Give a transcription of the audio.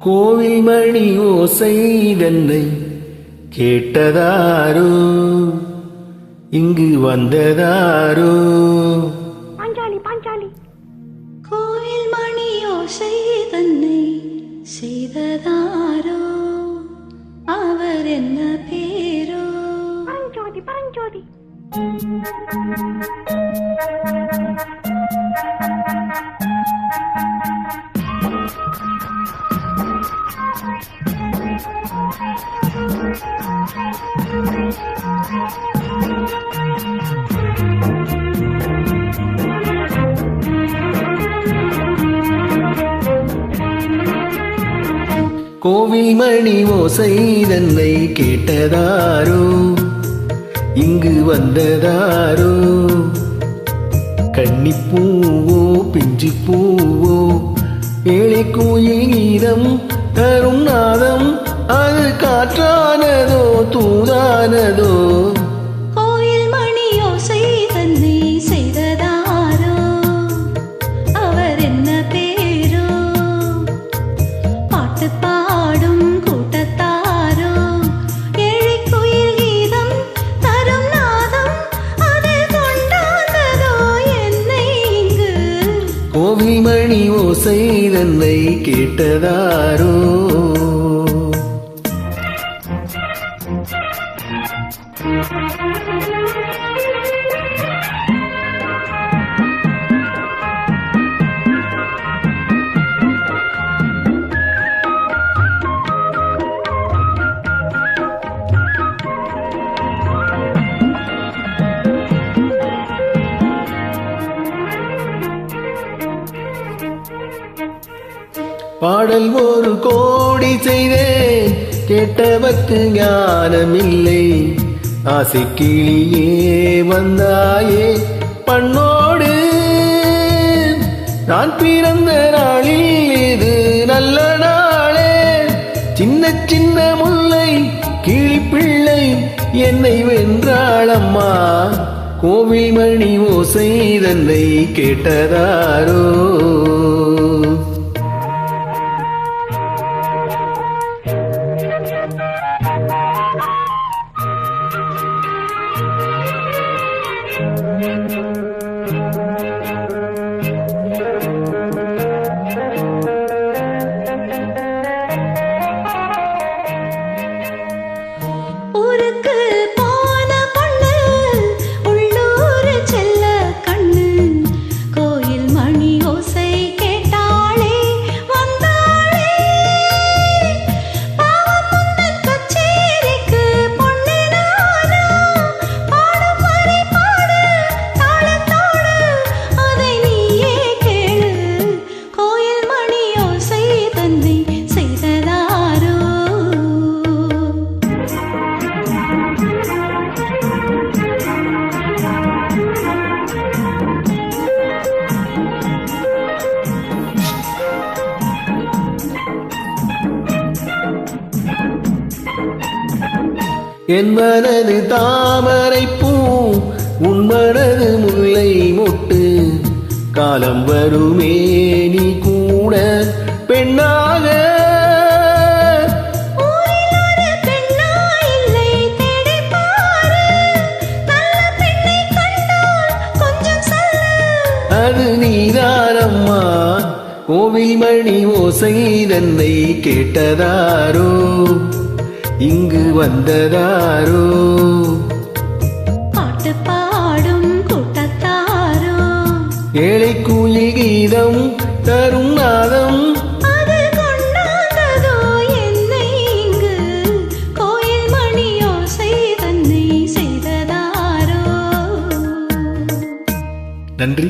கோவில் மணி ஓசை தன்னை கேட்டதாரோ, இங்கு வந்ததாரோ? பாஞ்சாலி பாஞ்சாலி. கோவில் மணி ஓசை தன்னை செய்ததாரோ, அவர் என்ன பேரோ? பரஞ்சோதி பரஞ்சோதி. கோவில் மணி ஓசை தன்னை கேட்டதாரோ, இங்கு வந்ததாரோ? கன்னிப்பூவோ பிஞ்சு பூவோ, ஏழை கோயில் கீதம் தரும் நாதம், அது காற்றானதோ தூதானதோ? கோயில் மணி ஓசை தன்னை செய்ததாரோ, அவர் என்ன பேரோ? பாட்டு பாடும் கூட்டத்தாரோ, ஏழை கோயில் கீதம் தரும் நாதம், அது கொண்டாந்ததோ என்னை இங்கு? கோவில் மணி ஓசை தன்னை கேட்டதாரோ? பாடல் ஒரு கோடி செய்தேன், கேட்டவர்க்கு ஞானமில்லை. ஆசை கிளியே வந்தாயே பண்ணோடு, நான் பிறந்த நாளில் இது நல்ல நாளே. சின்ன சின்ன முல்லை கிளிப்பிள்ளை என்னை வென்றாளம்மா, கோவில் மணி ஓசை தன்னை கேட்டதாரோ? ஊருக்கு போன பொண்ணு, உள்ளூர் செல்ல கண்ணு, கோயில் மணி ஓசை கேட்டாளே வந்தாளே. பாவம் முந்தன் கச்சேரிக்கு பொண்ணு நானா, பாடும் வரை பாடு தாளத்தோடு, அதை நீயே கேளு. கோயில் மணி ஓசை தன்னை செய்ததாரோ? என் மனது தாமரை பூ, உன் மனது முல்லை மொட்டு. காலம் வருமே நீ கூட பெண்ணாக, ஊரில் ஒரு பெண்ணா இல்லை தேடிப் பாரு, நல்ல பெண்ணை கண்டால் கொஞ்சம் சொல்லு. அது நீதானம்மா, கோவில் மணி ஓசை தன்னை கேட்டதாரோ, இங்கு வந்ததாரோ? பாட்டு பாடும் கூட்டத்தாரோ, ஏழை கூலி கீதம் தரும் நாதம், அது கொண்டாந்ததோ என்னை இங்கு? கோயில் மணி ஓசை தன்னை செய்ததாரோ? நன்றி.